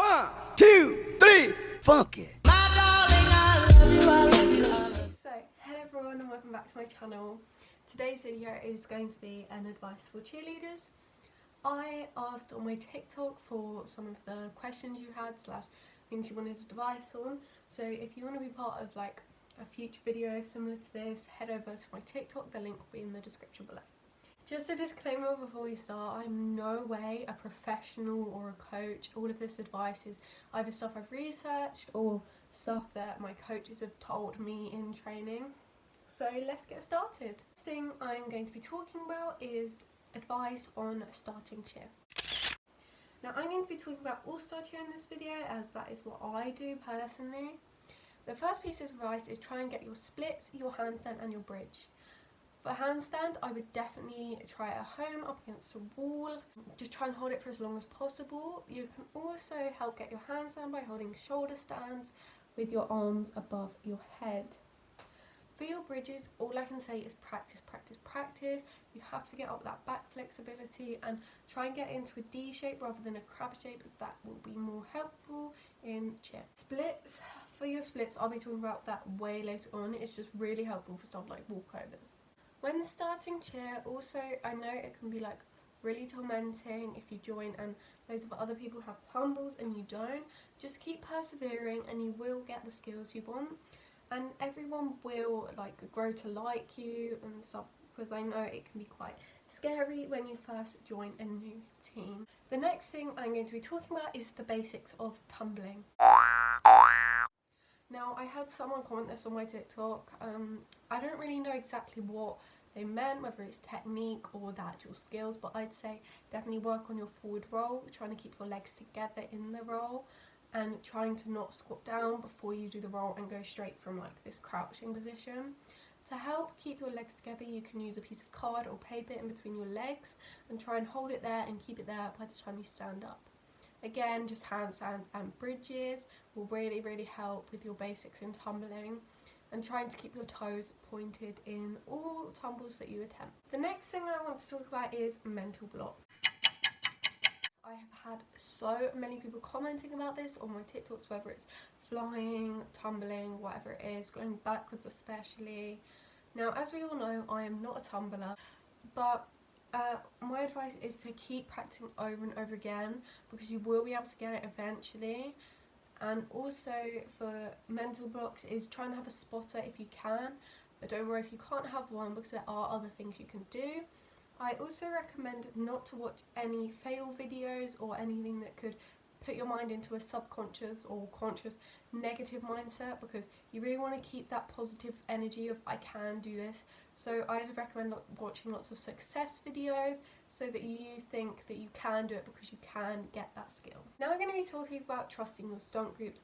1, 2, 3, funk it. So, hello everyone and welcome back to my channel. Today's video is going to be an advice for cheerleaders. I asked on my TikTok for some of the questions you had / things you wanted advice on. So if you want to be part of like a future video similar to this, head over to my TikTok. The link will be in the description below. Just a disclaimer before we start, I'm no way a professional or a coach. All of this advice is either stuff I've researched or stuff that my coaches have told me in training. So let's get started. The thing I'm going to be talking about is advice on starting cheer. Now I'm going to be talking about all-star cheer in this video as that is what I do personally. The first piece of advice is try and get your splits, your handstand and your bridge. For handstand, I would definitely try it at home up against a wall. Just try and hold it for as long as possible. You can also help get your handstand by holding shoulder stands with your arms above your head. For your bridges, all I can say is practice, practice, practice. You have to get up that back flexibility and try and get into a D shape rather than a crab shape, as that will be more helpful in cheer. Splits, for your splits, I'll be talking about that way later on. It's just really helpful for stuff like walkovers. When starting cheer, also, I know it can be like really tormenting if you join and loads of other people have tumbles and you don't. Just keep persevering and you will get the skills you want. And everyone will like grow to like you and stuff, because I know it can be quite scary when you first join a new team. The next thing I'm going to be talking about is the basics of tumbling. Now, I had someone comment this on my TikTok. I don't really know exactly what they meant, whether it's technique or the actual skills, but I'd say definitely work on your forward roll, trying to keep your legs together in the roll and trying to not squat down before you do the roll and go straight from like this crouching position. To help keep your legs together, you can use a piece of card or paper in between your legs and try and hold it there and keep it there by the time you stand up. Again, just handstands and bridges will really help with your basics in tumbling and trying to keep your toes pointed in all tumbles that you attempt. The next thing I want to talk about is mental blocks. I have had so many people commenting about this on my TikToks, whether it's flying, tumbling, whatever it is, going backwards especially. Now, as we all know, I am not a tumbler, but my advice is to keep practicing over and over again, because you will be able to get it eventually. And also for mental blocks is try and have a spotter if you can, but don't worry if you can't have one, because there are other things you can do. I also recommend not to watch any fail videos or anything that could put your mind into a subconscious or conscious negative mindset, because you really want to keep that positive energy of I can do this. So I'd recommend watching lots of success videos so that you think that you can do it, because you can get that skill. Now I'm going to be talking about trusting your stunt groups.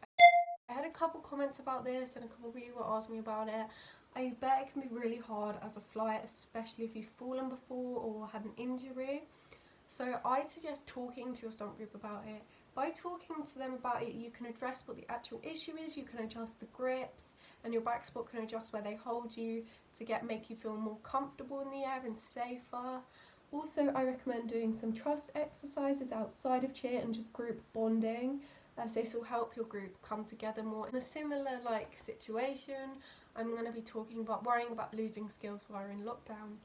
I had a couple comments about this and a couple of people asked me about it. I bet it can be really hard as a flyer, especially if you've fallen before or had an injury. So I'd suggest talking to your stunt group about it. By talking to them about it, you can address what the actual issue is, you can adjust the grips, and your back spot can adjust where they hold you to make you feel more comfortable in the air and safer. Also, I recommend doing some trust exercises outside of cheer and just group bonding, as this will help your group come together more. In a similar like situation, I'm going to be talking about worrying about losing skills while we're in lockdown.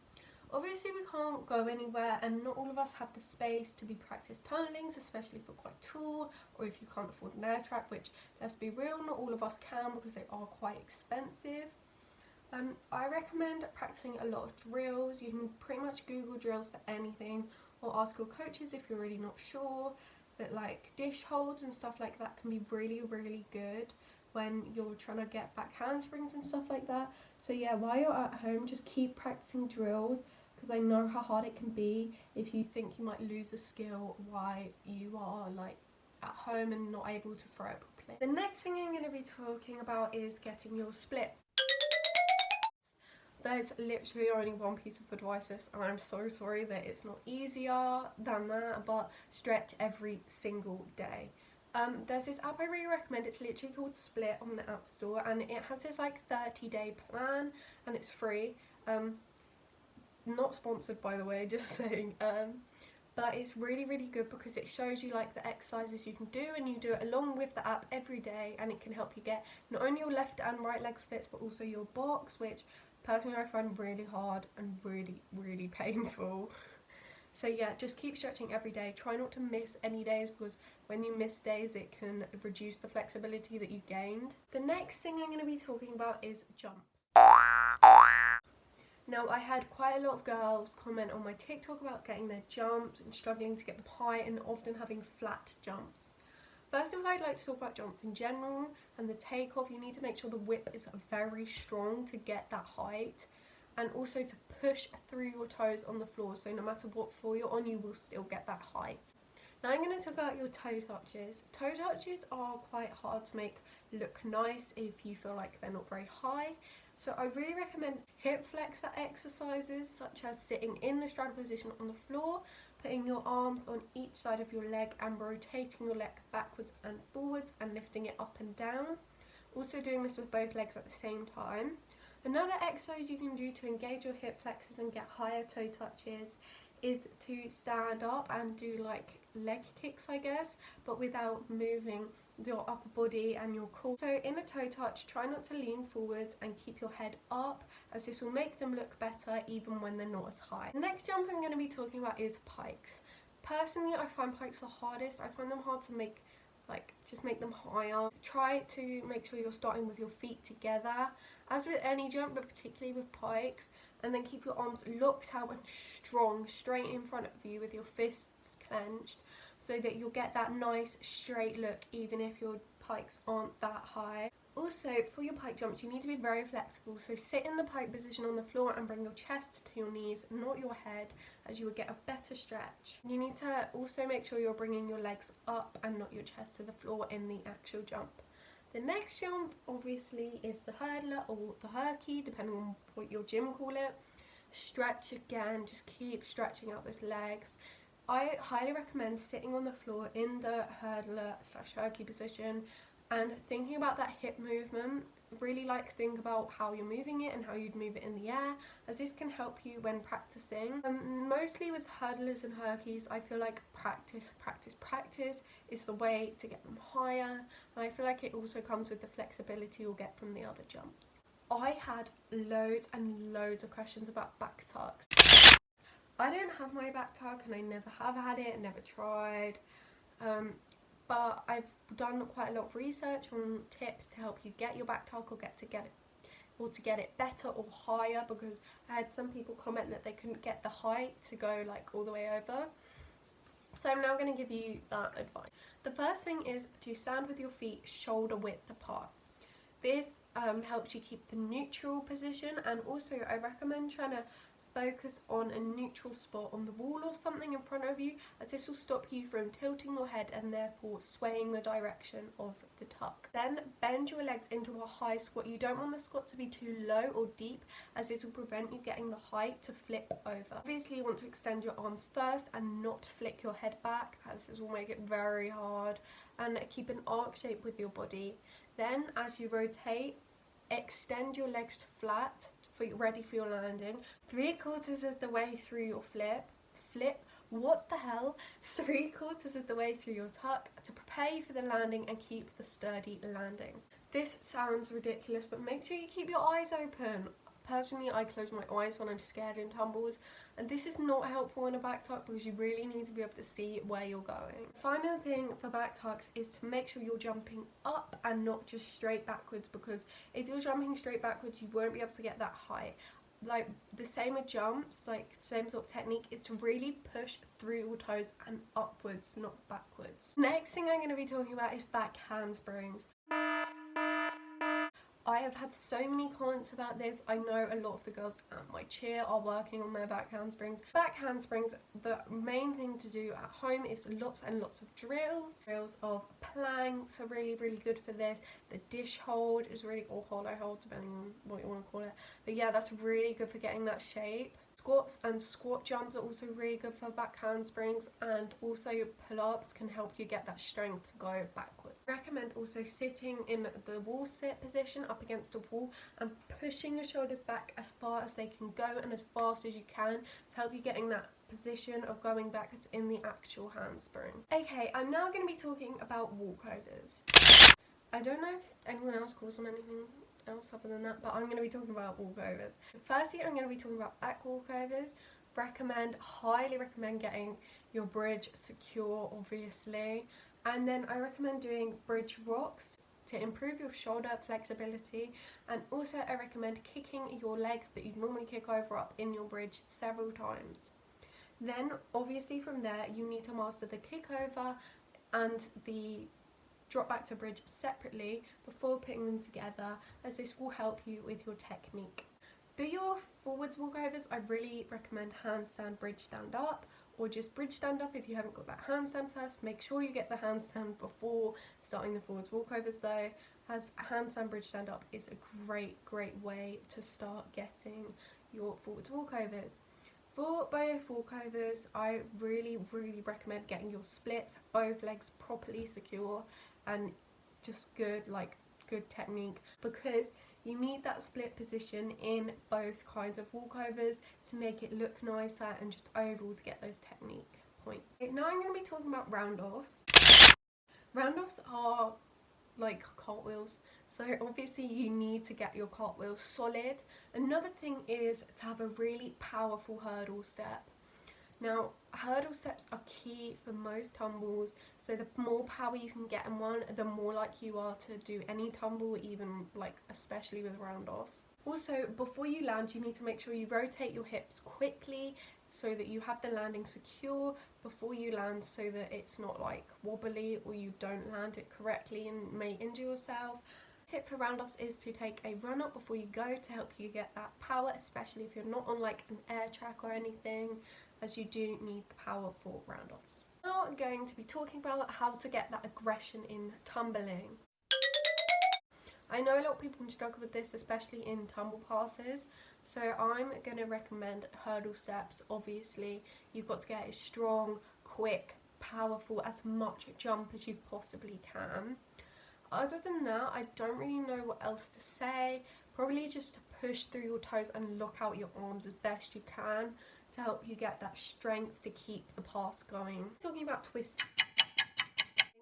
Obviously we can't go anywhere and not all of us have the space to be practice tunnelings, especially if you're quite tall or if you can't afford an air track, which, let's be real, not all of us can because they are quite expensive. I recommend practicing a lot of drills. You can pretty much Google drills for anything or ask your coaches if you're really not sure. But like dish holds and stuff like that can be really good when you're trying to get back handsprings and stuff like that. So yeah, while you're at home, just keep practicing drills, because I know how hard it can be if you think you might lose a skill while you are like at home and not able to throw it properly. The next thing I'm going to be talking about is getting your split. There's literally only one piece of advice for this, and I'm so sorry that it's not easier than that, but stretch every single day. There's this app I really recommend. It's literally called Split on the App Store, and it has this like 30-day plan and it's free. Not sponsored, by the way, just saying. but it's really good because it shows you like the exercises you can do, and you do it along with the app every day, and it can help you get not only your left and right leg splits but also your box, which personally I find really hard and really painful. So yeah, just keep stretching every day. Try not to miss any days, because when you miss days it can reduce the flexibility that you gained. The next thing I'm going to be talking about is jumps. Now, I had quite a lot of girls comment on my TikTok about getting their jumps and struggling to get them high and often having flat jumps. First of all, I'd like to talk about jumps in general and the takeoff. You need to make sure the whip is very strong to get that height, and also to push through your toes on the floor, so no matter what floor you're on, you will still get that height. Now I'm going to talk about your toe touches. Toe touches are quite hard to make look nice if you feel like they're not very high. So I really recommend hip flexor exercises, such as sitting in the straddle position on the floor, putting your arms on each side of your leg and rotating your leg backwards and forwards and lifting it up and down. Also doing this with both legs at the same time. Another exercise you can do to engage your hip flexors and get higher toe touches is to stand up and do like leg kicks, I guess, but without moving your upper body and your core. So in a toe touch, try not to lean forwards and keep your head up, as this will make them look better even when they're not as high. The next jump I'm going to be talking about is pikes. Personally, I find pikes the hardest. I find them hard to make, just make them higher. Try to make sure you're starting with your feet together, as with any jump, but particularly with pikes, and then keep your arms locked out and strong straight in front of you with your fists clenched, so that you'll get that nice straight look even if your pikes aren't that high. Also, for your pike jumps, you need to be very flexible, so sit in the pike position on the floor and bring your chest to your knees, not your head, as you will get a better stretch. You need to also make sure you're bringing your legs up and not your chest to the floor in the actual jump. The next jump obviously is the hurdler or the herky, depending on what your gym call it. Stretch again, just keep stretching out those legs. I highly recommend sitting on the floor in the hurdler / herky position and thinking about that hip movement. Really think about how you're moving it and how you'd move it in the air, as this can help you when practicing. Mostly with hurdlers and herkies, I feel like practice is the way to get them higher, and I feel like it also comes with the flexibility you'll get from the other jumps. I had loads and loads of questions about back tucks. I don't have my back tuck, and I never have had it, never tried, but I've done quite a lot of research on tips to help you get your back tuck or to get it better or higher, because I had some people comment that they couldn't get the height to go all the way over. So I'm now going to give you that advice. The first thing is to stand with your feet shoulder width apart. This helps you keep the neutral position, and also I recommend trying to focus on a neutral spot on the wall or something in front of you, as this will stop you from tilting your head and therefore swaying the direction of the tuck. Then bend your legs into a high squat. You don't want the squat to be too low or deep, as this will prevent you getting the height to flip over. Obviously you want to extend your arms first and not flick your head back, as this will make it very hard, and keep an arc shape with your body. Then as you rotate, extend your legs flat, ready for your landing. 3/4 of the way through your flip, 3/4 of the way through your tuck, to prepare you for the landing and keep the sturdy landing. This sounds ridiculous, but make sure you keep your eyes open. Personally, I close my eyes when I'm scared in tumbles, and this is not helpful in a back tuck, because you really need to be able to see where you're going. Final thing for back tucks is to make sure you're jumping up and not just straight backwards, because if you're jumping straight backwards, you won't be able to get that height. The same with jumps, same sort of technique, is to really push through your toes and upwards, not backwards. Next thing I'm going to be talking about is back handsprings. I have had so many comments about this. I know a lot of the girls at my cheer are working on their back handsprings. Back handsprings, the main thing to do at home is lots and lots of drills. Drills of planks are really good for this. The dish hold is really, or hollow hold, depending on what you want to call it. But yeah, that's really good for getting that shape. Squats and squat jumps are also really good for back handsprings, and also pull-ups can help you get that strength to go backwards. I recommend also sitting in the wall sit position up against a wall and pushing your shoulders back as far as they can go and as fast as you can to help you getting that position of going backwards in the actual handspring. Okay, I'm now going to be talking about walkovers. I don't know if anyone else calls them anything else other than that, but I'm going to be talking about walkovers. Firstly, I'm going to be talking about back walkovers. Highly recommend getting your bridge secure, obviously, and then I recommend doing bridge rocks to improve your shoulder flexibility, and also I recommend kicking your leg that you'd normally kick over up in your bridge several times. Then obviously from there you need to master the kick over and the drop back to bridge separately before putting them together, as this will help you with your technique. For your forwards walkovers, I really recommend handstand bridge stand up, or just bridge stand up if you haven't got that handstand first. Make sure you get the handstand before starting the forwards walkovers though, as handstand bridge stand up is a great way to start getting your forwards walkovers. For both walkovers, I really recommend getting your splits, both legs properly secure and just good technique, because you need that split position in both kinds of walkovers to make it look nicer and just overall to get those technique points. Now I'm going to be talking about round-offs. Round-offs are like cartwheels, so obviously you need to get your cartwheels solid. Another thing is to have a really powerful hurdle step. Now, hurdle steps are key for most tumbles, so the more power you can get in one, the more likely you are to do any tumble, even especially with round-offs. Also, before you land, you need to make sure you rotate your hips quickly so that you have the landing secure before you land, so that it's not wobbly or you don't land it correctly and may injure yourself. Tip for round-offs is to take a run up before you go to help you get that power, especially if you're not on an air track or anything, as you do need the power for round-offs. Now I'm going to be talking about how to get that aggression in tumbling. I know a lot of people can struggle with this, especially in tumble passes, so I'm going to recommend hurdle steps. Obviously, you've got to get a strong, quick, powerful, as much jump as you possibly can. Other than that, I don't really know what else to say. Probably just to push through your toes and look out your arms as best you can to help you get that strength to keep the pass going. Talking about twisting,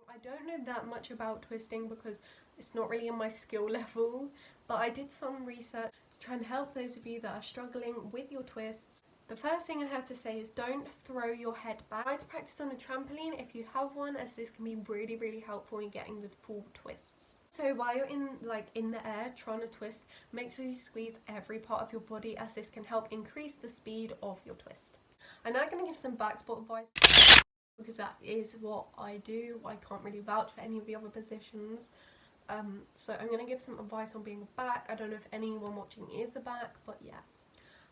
I don't know that much about twisting because it's not really on my skill level, but I did some research to try and help those of you that are struggling with your twists. The first thing I have to say is don't throw your head back. Try to practice on a trampoline if you have one, as this can be really helpful in getting the full twists. So while you're in the air trying to twist, make sure you squeeze every part of your body, as this can help increase the speed of your twist. I'm now going to give some back spot advice, because that is what I do. I can't really vouch for any of the other positions. So I'm going to give some advice on being a back. I don't know if anyone watching is a back, but yeah.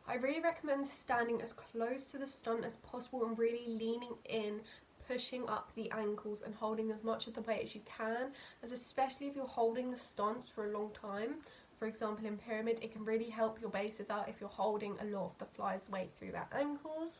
I really recommend standing as close to the stunt as possible and really leaning in, pushing up the ankles and holding as much of the weight as you can, as especially if you're holding the stunts for a long time. For example, in pyramid, it can really help your bases out if you're holding a lot of the flyer's weight through their ankles.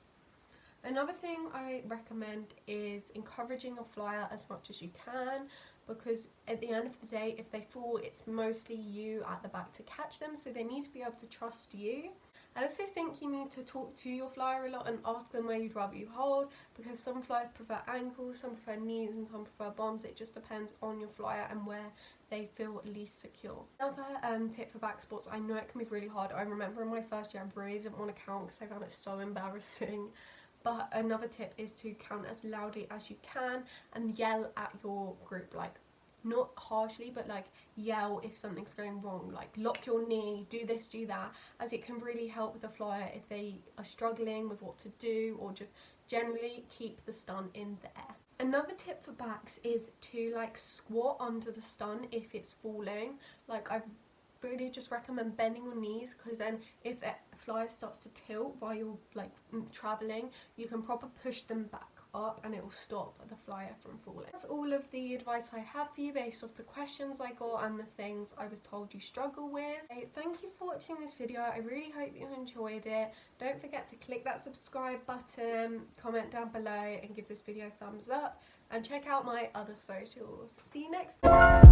Another thing I recommend is encouraging a flyer as much as you can, because at the end of the day, if they fall, it's mostly you at the back to catch them, so they need to be able to trust you. I also think you need to talk to your flyer a lot and ask them where you'd rather you hold, because some flyers prefer ankles, some prefer knees, and some prefer bombs. It just depends on your flyer and where they feel least secure. Another tip for back sports, I know it can be really hard. I remember in my first year I really didn't want to count because I found it so embarrassing. But another tip is to count as loudly as you can and yell at your group, not harshly, but yell if something's going wrong, lock your knee, do this, do that, as it can really help with the flyer if they are struggling with what to do, or just generally keep the stunt in the air. Another tip for backs is to squat under the stunt if it's falling. I really just recommend bending your knees, because then if the flyer starts to tilt while you're traveling, you can proper push them back up and it will stop the flyer from falling. That's all of the advice I have for you based off the questions I got and the things I was told you struggle with. Thank you for watching this video. I really hope you enjoyed it. Don't forget to click that subscribe button, comment down below and give this video a thumbs up, and check out my other socials. See you next time.